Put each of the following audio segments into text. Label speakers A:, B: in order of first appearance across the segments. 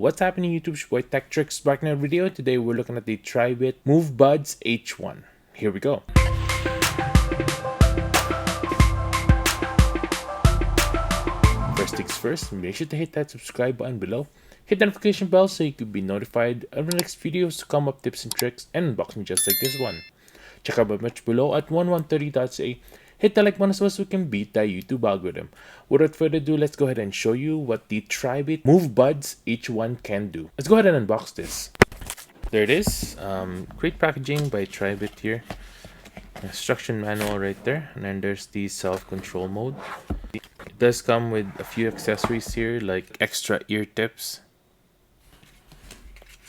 A: What's happening, YouTube? It's your boy Tech TRX back in a video. Today we're looking at the Tribit MoveBuds H1. Here we go. First things first, make sure to hit that subscribe button below. Hit the notification bell so you could be notified of the next videos to come up, tips and tricks and unboxing just like this one. Check out my merch below at 1130.ca. Hit the like button so we can beat that YouTube algorithm. Without further ado, let's go ahead and show you what the Tribit MoveBuds H1 can do. Let's go ahead and unbox this. There it is. Great packaging by Tribit here. Instruction manual right there. And then there's the self-control mode. It does come with a few accessories here like extra ear tips.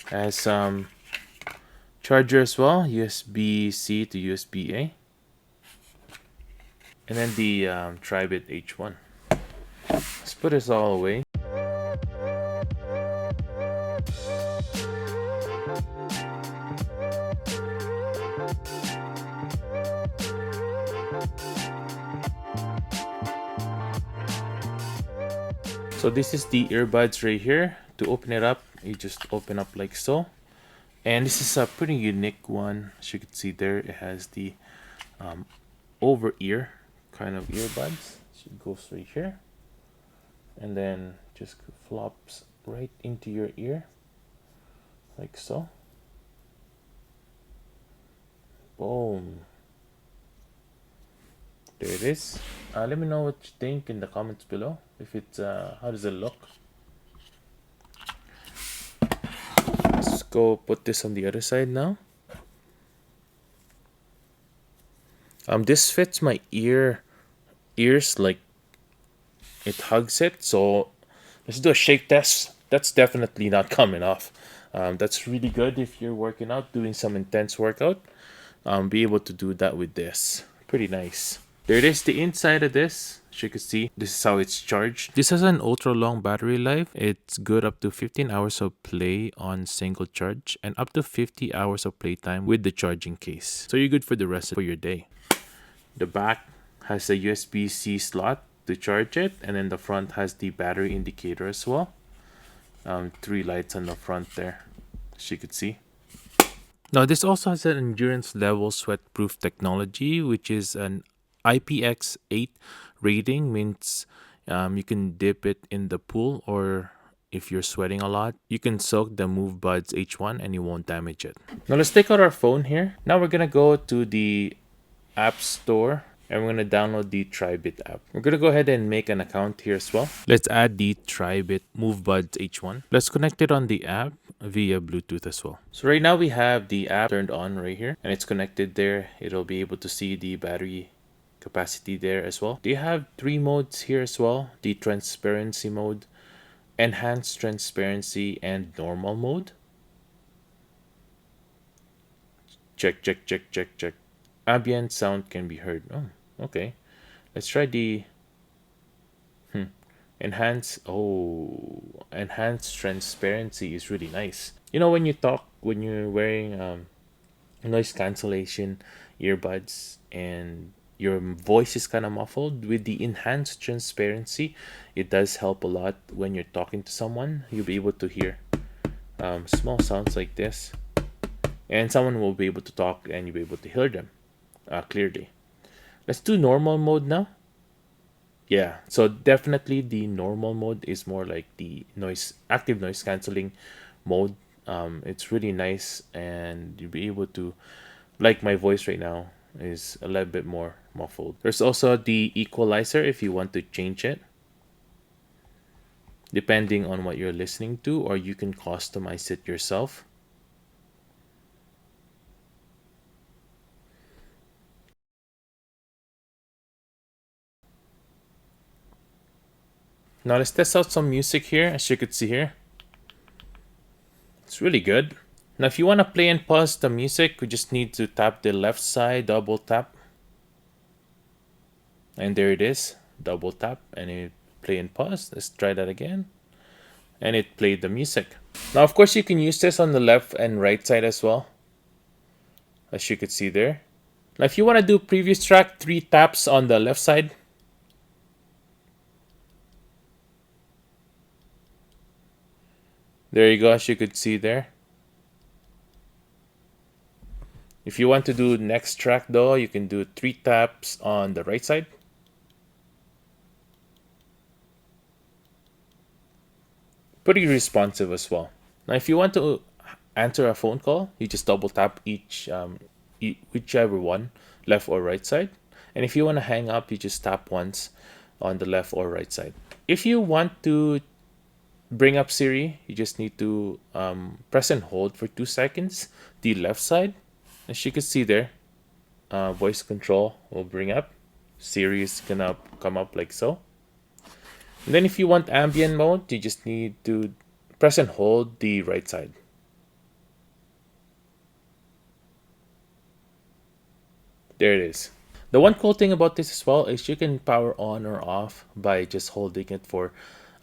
A: Has some charger as well, USB-C to USB-A. And then the Tribit H1. Let's put this all away. So this is the earbuds right here. To open it up, you just open up like so. And this is a pretty unique one. As you can see there, it has the over ear kind of earbuds. So it goes right here and then just flops right into your ear like so. Boom. There it is. Let me know what you think in the comments below. If it's how does it look? Let's go put this on the other side now. This fits my ears like it hugs it. So let's do a shake test. That's definitely not coming off. That's really good if you're working out, doing some intense workout. Be able to do that with this. Pretty nice. There it is, the inside of this. As you can see, this is how it's charged. This has an ultra long battery life. It's good up to 15 hours of play on single charge and up to 50 hours of playtime with the charging case. So you're good for the rest of your day. The back has a USB-C slot to charge it, and then the front has the battery indicator as well. 3 lights on the front there, as you could see. Now this also has an endurance level sweat-proof technology, which is an IPX8 rating. Means you can dip it in the pool, or if you're sweating a lot, you can soak the MoveBuds H1 and you won't damage it. Now let's take out our phone here. Now we're gonna go to the App Store and we're going to download the Tribit app. We're going to go ahead and make an account here as well. Let's add the Tribit MoveBuds H1. Let's connect it on the app via Bluetooth as well. So right now we have the app turned on right here and it's connected there. It'll be able to see the battery capacity there as well. They have 3 modes here as well. The transparency mode, enhanced transparency, and normal mode. Check. Ambient sound can be heard. Oh, okay. Let's try the enhanced. Oh, enhanced transparency is really nice. You know, when you talk, when you're wearing noise cancellation earbuds and your voice is kind of muffled, with the enhanced transparency, it does help a lot when you're talking to someone. You'll be able to hear small sounds like this, and someone will be able to talk and you'll be able to hear them clearly. Let's do normal mode now. Yeah, so definitely the normal mode is more like the active noise cancelling mode. It's really nice, and you'll be able to, like my voice right now is a little bit more muffled. There's also the equalizer if you want to change it depending on what you're listening to, or you can customize it yourself. Now let's test out some music here. As you could see here, it's really good. Now if you want to play and pause the music, we just need to tap the left side, double tap, and there it is, double tap, and it play and pause. Let's try that again, and it played the music. Now of course you can use this on the left and right side as well, as you could see there. Now if you want to do previous track, 3 taps on the left side, There you go, as you could see there. If you want to do next track though, you can do 3 taps on the right side. Pretty responsive as well. Now, if you want to answer a phone call, you just double tap whichever one, left or right side. And if you want to hang up, you just tap once on the left or right side. If you want to bring up Siri, you just need to press and hold for 2 seconds the left side. As you can see there, voice control will bring up. Siri is gonna come up like so. And then if you want ambient mode, you just need to press and hold the right side. There it is. The one cool thing about this as well is you can power on or off by just holding it for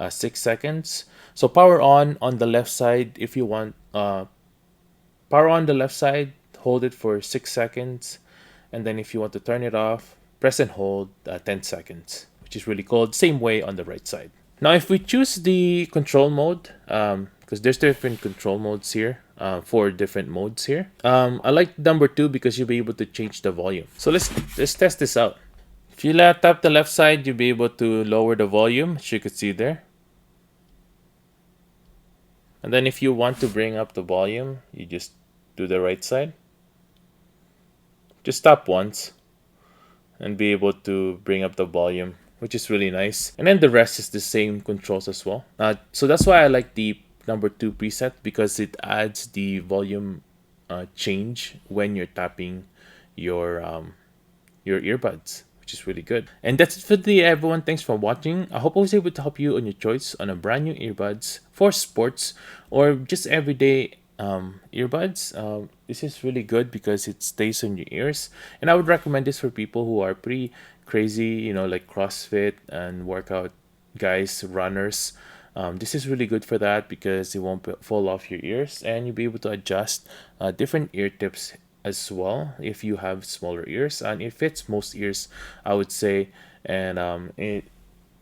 A: 6 seconds. So power on the left side. If you want power on the left side, hold it for 6 seconds. And then if you want to turn it off, press and hold 10 seconds, which is really cool. Same way on the right side. Now, if we choose the control mode, because there's different control modes here, 4 different modes here. I like number 2 because you'll be able to change the volume. So let's test this out. If you tap the left side, you'll be able to lower the volume, as you can see there. And then if you want to bring up the volume, you just do the right side. Just tap once and be able to bring up the volume, which is really nice. And then the rest is the same controls as well. So that's why I like the number 2 preset, because it adds the volume change when you're tapping your earbuds, which is really good. And that's it for today, everyone. Thanks for watching. I hope I was able to help you on your choice on a brand new earbuds for sports or just everyday earbuds. This is really good because it stays on your ears, and I would recommend this for people who are pretty crazy, like CrossFit and workout guys, runners. This is really good for that because it won't fall off your ears, and you'll be able to adjust different ear tips as well if you have smaller ears, and it fits most ears, I would say. And it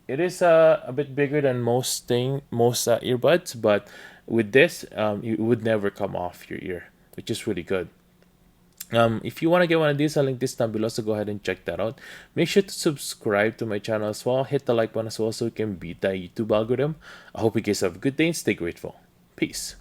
A: is a bit bigger than most earbuds, but with this, it would never come off your ear, which is really good. If you want to get one of these, I'll link this down below, so go ahead and check that out. Make sure to subscribe to my channel as well. Hit the like button as well so you can beat that YouTube algorithm. I hope you guys have a good day and stay grateful. Peace.